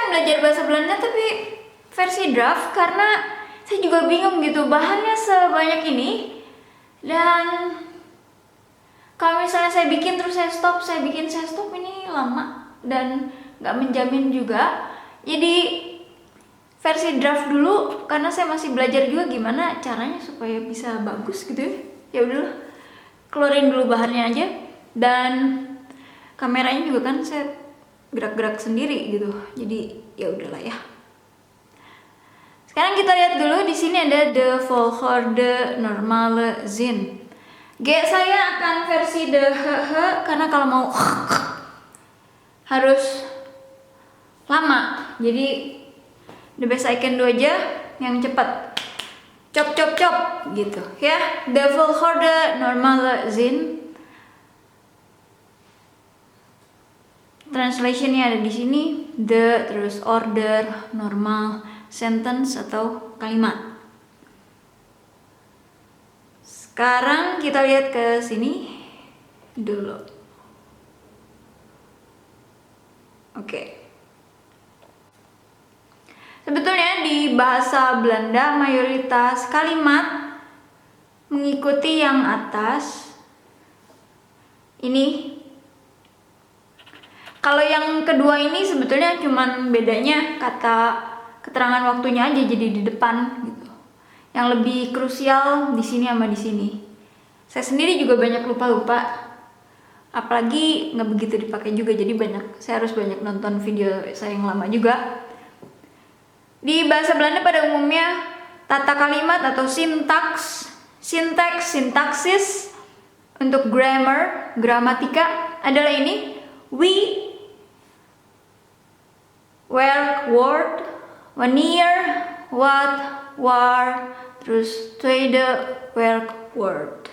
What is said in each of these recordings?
belajar bahasa Belanda tapi versi draft karena saya juga bingung gitu, bahannya sebanyak ini dan kalau misalnya saya bikin terus saya stop ini lama dan nggak menjamin juga. Jadi versi draft dulu karena saya masih belajar juga gimana caranya supaya bisa bagus gitu ya. Ya udahlah, keluarin dulu bahannya aja dan kameranya juga kan saya gerak-gerak sendiri gitu. Jadi ya udahlah ya. Sekarang kita lihat dulu di sini ada de volgorde normale zin. G saya akan versi de karena kalau mau harus lama. Jadi the best I can do aja yang cepat. Chop chop chop gitu ya. De volgorde normale zin. Translationnya ada di sini, the terus order, normal, sentence atau kalimat. Sekarang kita lihat ke sini dulu. Oke. Sebetulnya di bahasa Belanda mayoritas kalimat mengikuti yang atas. Ini. Kalau yang kedua ini sebetulnya cuman bedanya kata keterangan waktunya aja jadi di depan gitu. Yang lebih krusial di sini sama di sini. Saya sendiri juga banyak lupa-lupa. Apalagi nggak begitu dipakai juga, jadi saya harus banyak nonton video saya yang lama juga. Di bahasa Belanda pada umumnya tata kalimat atau sintaksis untuk grammar, gramatika adalah ini. We werk, word, wanneer, wat, waar, terus tweede werkwoord.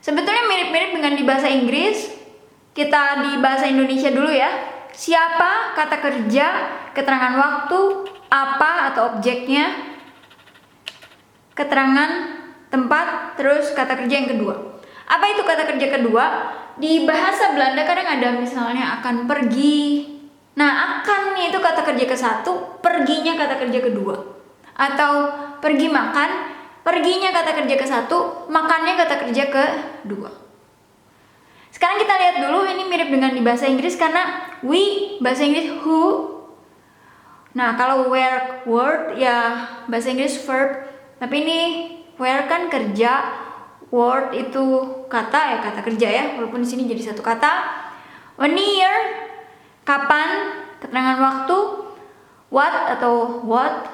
Sebetulnya mirip-mirip dengan di bahasa Inggris. Kita di bahasa Indonesia dulu ya. Siapa, kata kerja, keterangan waktu, apa atau objeknya, keterangan tempat, terus kata kerja yang kedua. Apa itu kata kerja kedua? Di bahasa Belanda kadang ada misalnya akan pergi. Nah, akannya itu kata kerja ke-1, perginya kata kerja kedua. Atau pergi makan, perginya kata kerja ke-1, makannya kata kerja kedua. Sekarang kita lihat dulu, ini mirip dengan di bahasa Inggris karena we, bahasa Inggris who. Nah, kalau were word ya bahasa Inggris verb, tapi ini were kan kerja, word itu kata ya, kata kerja ya, walaupun di sini jadi satu kata. Wanneer kapan, keterangan waktu, what atau what,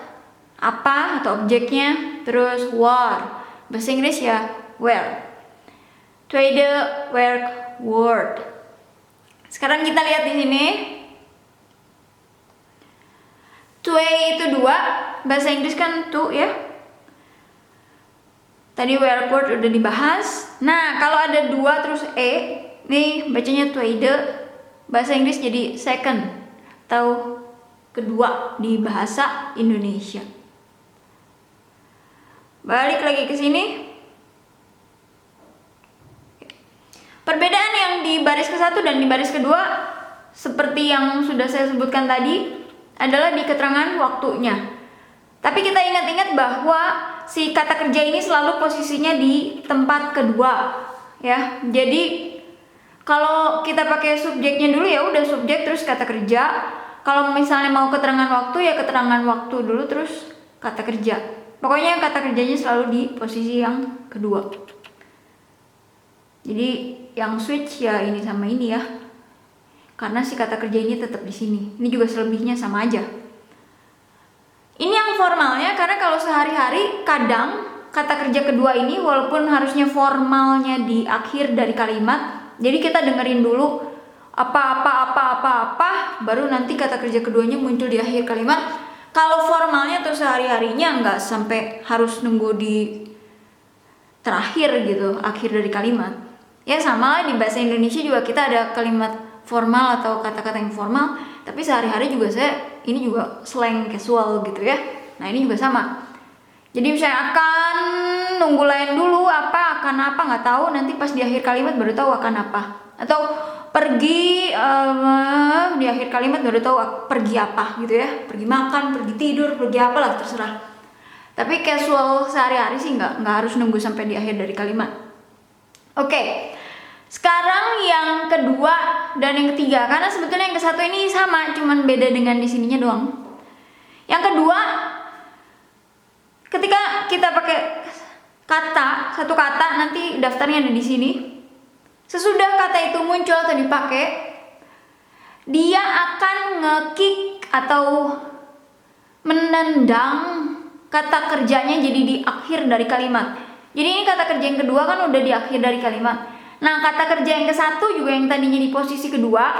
apa atau objeknya, terus waar, bahasa Inggris ya where. Tweede werkwoord. Sekarang kita lihat di sini. Twee itu 2, bahasa Inggris kan two ya. Tadi werkwoord udah dibahas. Nah, kalau ada 2 terus nih bacanya tweede. Bahasa Inggris jadi second atau kedua di bahasa Indonesia. Balik lagi ke sini. Perbedaan yang di baris ke-1 dan di baris kedua seperti yang sudah saya sebutkan tadi adalah di keterangan waktunya. Tapi kita ingat-ingat bahwa si kata kerja ini selalu posisinya di tempat kedua ya. Jadi kalau kita pakai subjeknya dulu ya udah subjek terus kata kerja. Kalau misalnya mau keterangan waktu ya keterangan waktu dulu terus kata kerja. Pokoknya kata kerjanya selalu di posisi yang kedua. Jadi yang switch ya ini sama ini ya. Karena si kata kerja ini tetap di sini. Ini juga selebihnya sama aja. Ini yang formalnya karena kalau sehari-hari kadang kata kerja kedua ini walaupun harusnya formalnya di akhir dari kalimat. Jadi kita dengerin dulu apa baru nanti kata kerja keduanya muncul di akhir kalimat. Kalau formalnya atau sehari-harinya nggak sampai harus nunggu di terakhir gitu, akhir dari kalimat. Ya sama lah di bahasa Indonesia juga kita ada kalimat formal atau kata-kata yang formal, tapi sehari-hari juga ini juga slang casual gitu ya. Nah ini juga sama. Jadi misalnya akan nunggu lain dulu akan apa nggak tahu, nanti pas di akhir kalimat baru tahu akan apa. Atau pergi di akhir kalimat udah tahu pergi apa gitu ya, pergi makan, pergi tidur, pergi apalah terserah. Tapi casual sehari-hari sih nggak harus nunggu sampai di akhir dari kalimat. Oke. Sekarang yang kedua dan yang ketiga, karena sebetulnya yang ke satu ini sama, cuman beda dengan di sininya doang. Yang kedua, ketika kita pakai kata, satu kata nanti daftarnya ada di sini. Sesudah kata itu muncul atau dipakai, dia akan nge-kick atau menendang kata kerjanya jadi di akhir dari kalimat. Jadi ini kata kerja yang kedua kan udah di akhir dari kalimat. Nah, kata kerja yang ke satu juga yang tadinya di posisi kedua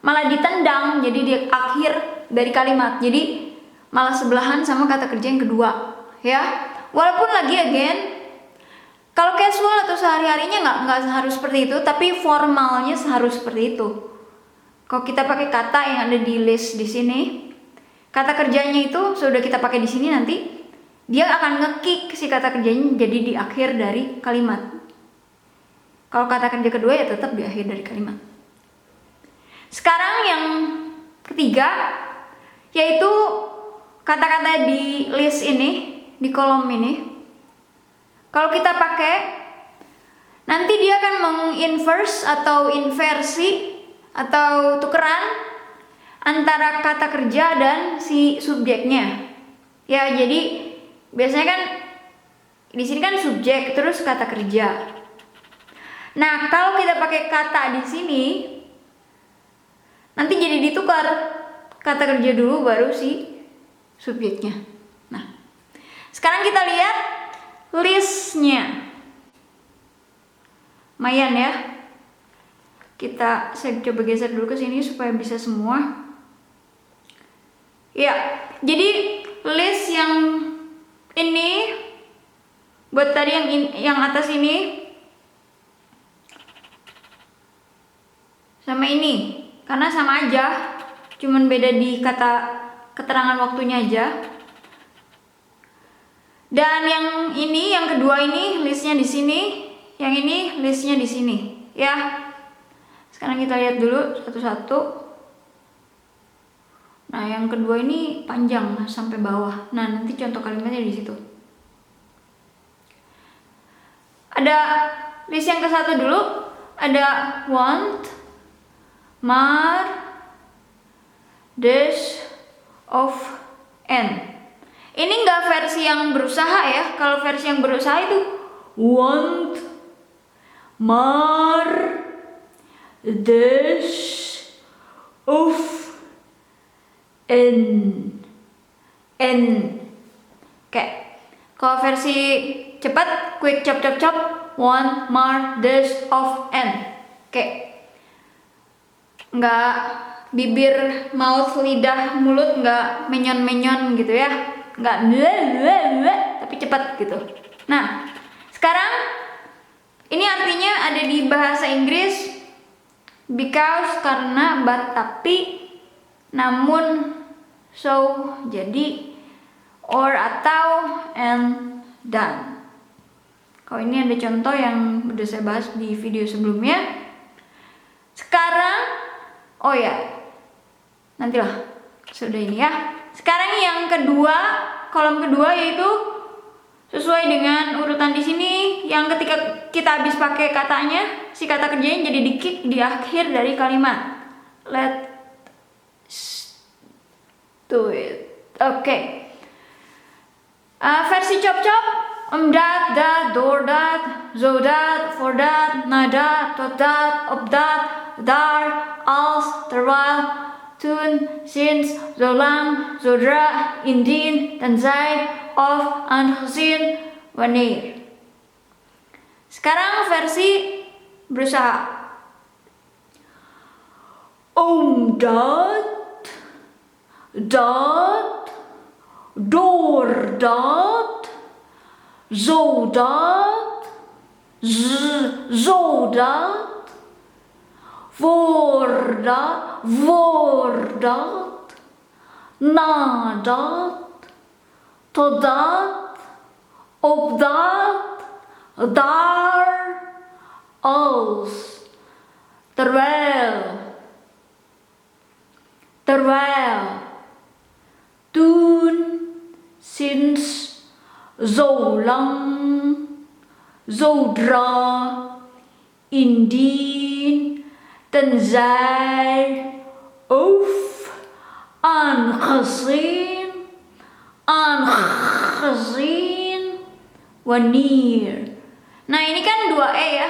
malah ditendang jadi di akhir dari kalimat. Jadi malah sebelahan sama kata kerja yang kedua, ya. Walaupun lagi again, kalau casual atau sehari-harinya nggak harus seperti itu, tapi formalnya harus seperti itu. Kalau kita pakai kata yang ada di list di sini, kata kerjanya itu sudah kita pakai di sini nanti, dia akan nge-kick si kata kerjanya jadi di akhir dari kalimat. Kalau kata kerja kedua ya tetap di akhir dari kalimat. Sekarang yang ketiga, yaitu kata-kata di list ini, di kolom ini. Kalau kita pakai, nanti dia akan menginverse atau inversi atau tukeran antara kata kerja dan si subjeknya. Ya, jadi biasanya kan di sini kan subjek terus kata kerja. Nah, kalau kita pakai kata di sini, nanti jadi ditukar kata kerja dulu baru si subjeknya. Nah, sekarang kita lihat listnya. Lumayan ya. Saya coba geser dulu ke sini supaya bisa semua. Ya, jadi list yang ini buat tadi yang atas ini sama ini, karena sama aja, cuman beda di kata keterangan waktunya aja. Dan yang ini, yang kedua ini listnya di sini, yang ini listnya di sini, ya. Sekarang kita lihat dulu satu-satu. Nah, yang kedua ini panjang sampai bawah. Nah, nanti contoh kalimatnya di situ. Ada list yang ke satu dulu, ada want, mar, dash, of, and. Ini nggak versi yang berusaha ya. Kalau versi yang berusaha itu want, mar, dash, of, and. Oke. Kalau versi cepat, quick chop chop chop, want, mar, dash, of, and. Oke. Nggak bibir, mouth, lidah, mulut nggak menyon gitu ya, nggak tapi cepat gitu. Nah, sekarang ini artinya ada di bahasa Inggris because karena, but tapi, namun, so jadi, or atau, and dan. Kalau ini ada contoh yang udah saya bahas di video sebelumnya. Sekarang oh ya, nantilah sudah ini ya. Sekarang yang kedua, kolom kedua yaitu sesuai dengan urutan di sini. Yang ketika kita habis pakai katanya, si kata kerjanya jadi di-kick di akhir dari kalimat. Let's do it. Oke. Versi chop-chop, dat, door dat, zo dat, voor dat, na dat, tot dat, op dat, daar, als, terwijl, toen, sinds, zolang, zodra, indien, tenzij, of, aangezien, wanneer. Sekarang versi berusaha. Omdat, dat, doordat, zodat, zodat, voordat, nadat, totdat, opdat, daar, als, terwijl, terwijl, toen, sinds, zolang, zodra, indien, tenzij, of, aangezien, aangezien, wanneer. Nah ini kan 2E ya,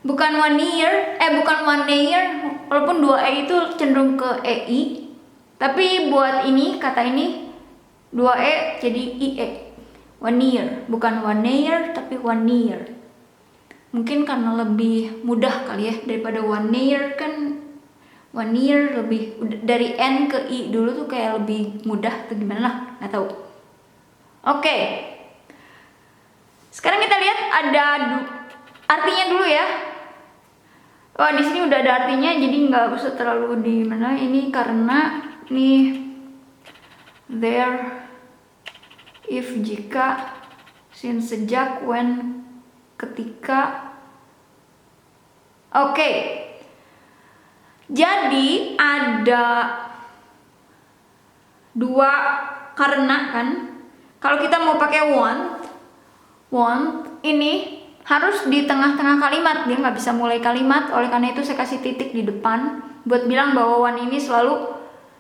bukan one year, bukan one year, walaupun 2E itu cenderung ke EI, tapi buat ini, kata ini 2E jadi IE, one year, bukan one year tapi one year. Mungkin karena lebih mudah kali ya, daripada one year kan, one year lebih, dari N ke I dulu tuh kayak lebih mudah atau gimana lah, nggak tahu. Oke. Sekarang kita lihat ada artinya dulu ya. Oh di sini udah ada artinya, jadi nggak usah terlalu di mana ini karena nih there, if, jika, since, sejak, when, ketika. Oke. Jadi ada 2 karena kan. Kalau kita mau pakai want ini harus di tengah-tengah kalimat, dia nggak bisa mulai kalimat. Oleh karena itu saya kasih titik di depan buat bilang bahwa want ini selalu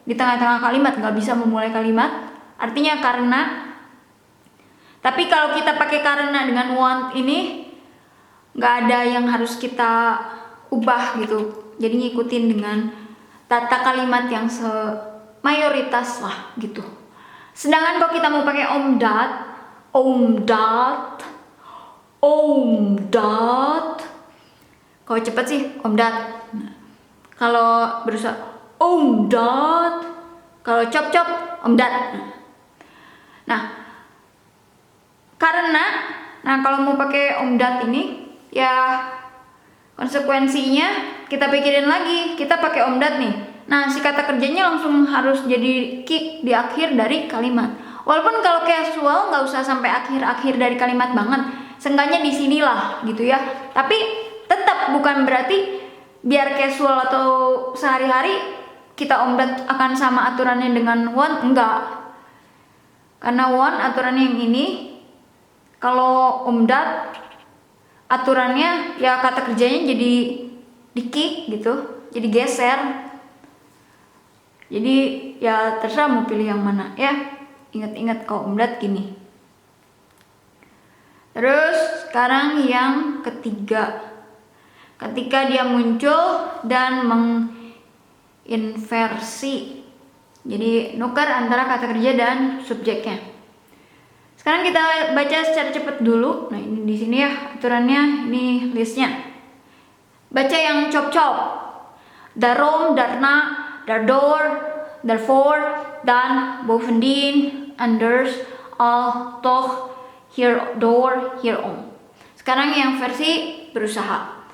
di tengah-tengah kalimat, nggak bisa memulai kalimat. Artinya karena. Tapi kalau kita pakai karena dengan want ini nggak ada yang harus kita ubah gitu. Jadi ngikutin dengan tata kalimat yang mayoritas lah gitu. Sedangkan kalau kita mau pakai omdat. Kalau cepet sih omdat. Kalau berusaha omdat. Kalau cop omdat. Nah, karena kalau mau pakai omdat ini ya konsekuensinya kita pikirin lagi, kita pakai omdat nih. Nah, si kata kerjanya langsung harus jadi kick di akhir dari kalimat. Walaupun kalau casual nggak usah sampai akhir dari kalimat banget, seenggaknya di sinilah gitu ya. Tapi tetap bukan berarti biar casual atau sehari-hari kita omdat akan sama aturannya dengan want, enggak. Karena want aturannya yang ini, kalau omdat aturannya ya kata kerjanya jadi di kick gitu, jadi geser. Jadi ya terserah mau pilih yang mana ya. Ingat-ingat kalau omdat gini. Terus sekarang yang ketiga, ketika dia muncul dan menginversi, jadi nukar antara kata kerja dan subjeknya. Sekarang kita baca secara cepat dulu. Nah ini di sini ya aturannya, ini listnya. Baca yang cop-cop. Daarom, daarna, daardoor, daarvoor, dan, bovendien, anders, al, toch, hierdoor, hierom. Sekarang yang versi berusaha.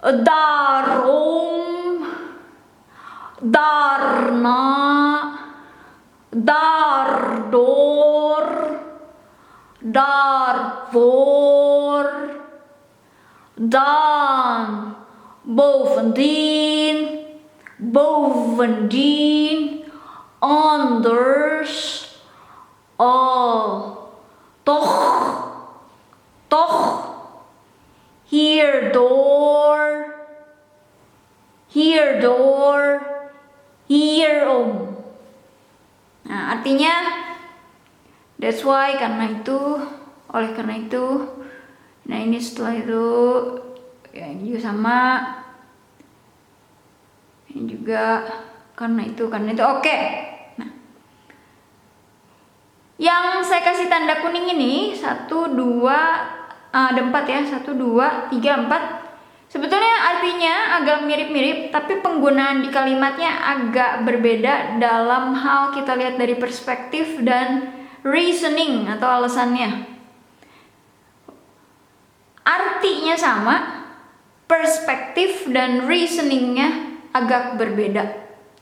Daarom, daarna, daardoor, daarvoor, dan, bovendien, anders, al, toch, hierdoor, hierom. Nah artinya that's why, karena itu, oleh karena itu. Nah ini setelah itu ya ini juga sama, ini juga karena itu. Oke. Nah yang saya kasih tanda kuning ini 1, 2, ada 4 ya, 1, 2, 3, 4. Sebetulnya artinya agak mirip-mirip, tapi penggunaan di kalimatnya agak berbeda dalam hal kita lihat dari perspektif dan reasoning atau alasannya. Artinya sama, perspektif dan reasoningnya agak berbeda.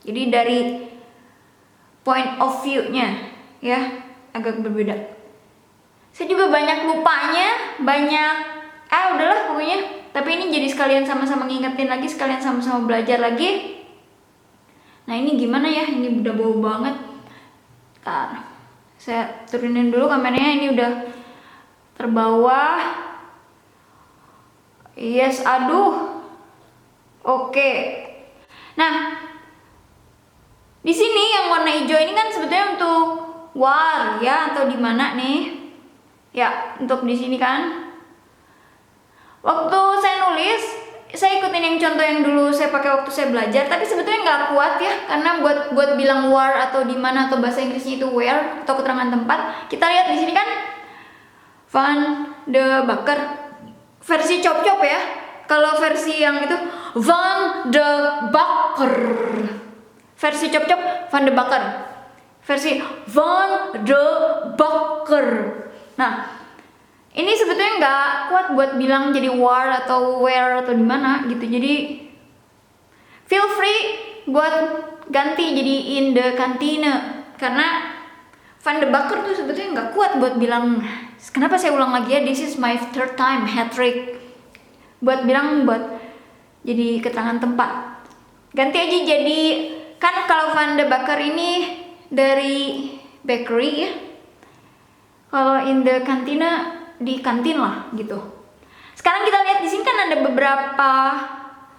Jadi dari point of view-nya ya agak berbeda. Saya juga banyak lupanya, banyak udahlah pokoknya. Tapi ini jadi sekalian sama-sama ngingetin lagi, sekalian sama-sama belajar lagi. Nah ini gimana ya, ini udah bau banget. Ntar saya turunin dulu kameranya, ini udah terbawah. Yes, aduh. Oke. Nah, di sini yang warna hijau ini kan sebetulnya untuk war ya, atau di mana nih? Ya, untuk di sini kan. Waktu saya nulis, saya ikutin yang contoh yang dulu saya pakai waktu saya belajar, tapi sebetulnya nggak kuat ya, karena buat bilang war atau di mana atau bahasa Inggrisnya itu where atau keterangan tempat. Kita lihat di sini kan Van de Backer versi cop-cop ya. Kalau versi yang itu Van de Backer, versi cop-cop Van de Backer, versi Van de Backer. Nah, ini sebetulnya nggak kuat buat bilang jadi war atau where atau di mana gitu. Jadi feel free buat ganti jadi in the kantine, karena Van de Backer tuh sebetulnya nggak kuat buat bilang. Kenapa saya ulang lagi ya? This is my third time hat trick. Buat bilang buat jadi keterangan tempat. Ganti aja jadi, kan kalau Van de Backer ini dari bakery ya. Kalau in the kantine di kantin lah gitu. Sekarang kita lihat di sini kan ada beberapa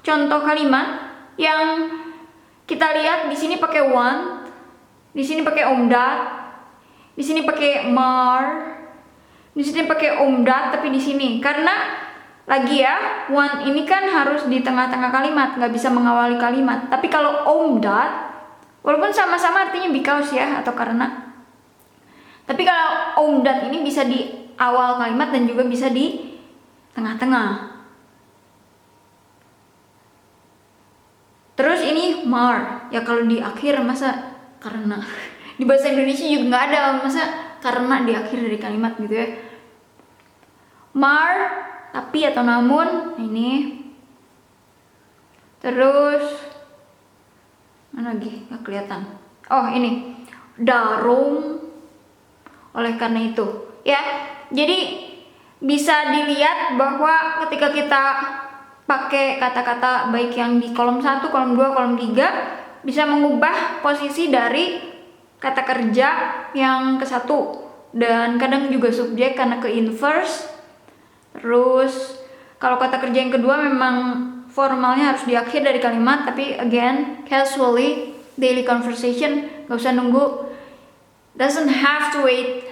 contoh kalimat yang kita lihat di sini pakai want, di sini pakai omdat, di sini pakai mar, di sini pakai omdat, tapi di sini karena lagi ya, want ini kan harus di tengah-tengah kalimat, nggak bisa mengawali kalimat. Tapi kalau omdat, walaupun sama-sama artinya because ya atau karena, tapi kalau omdat ini bisa di awal kalimat dan juga bisa di tengah-tengah. Terus ini mar, ya kalau di akhir masa karena. Di bahasa Indonesia juga nggak ada masa karena di akhir dari kalimat gitu ya. Mar, tapi atau namun, ini. Terus mana lagi? Nggak kelihatan. Oh ini, darum. Oleh karena itu, ya. Jadi bisa dilihat bahwa ketika kita pakai kata-kata baik yang di kolom 1, kolom 2, kolom 3 bisa mengubah posisi dari kata kerja yang ke 1 dan kadang juga subjek karena ke inverse. Terus kalau kata kerja yang kedua memang formalnya harus di akhir dari kalimat, tapi again casually daily conversation, gak usah nunggu, doesn't have to wait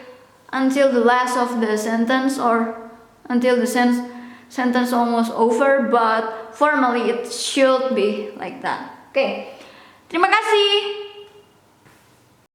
until the last of the sentence or until the sentence almost over, but formally it should be like that. Oke. Terima kasih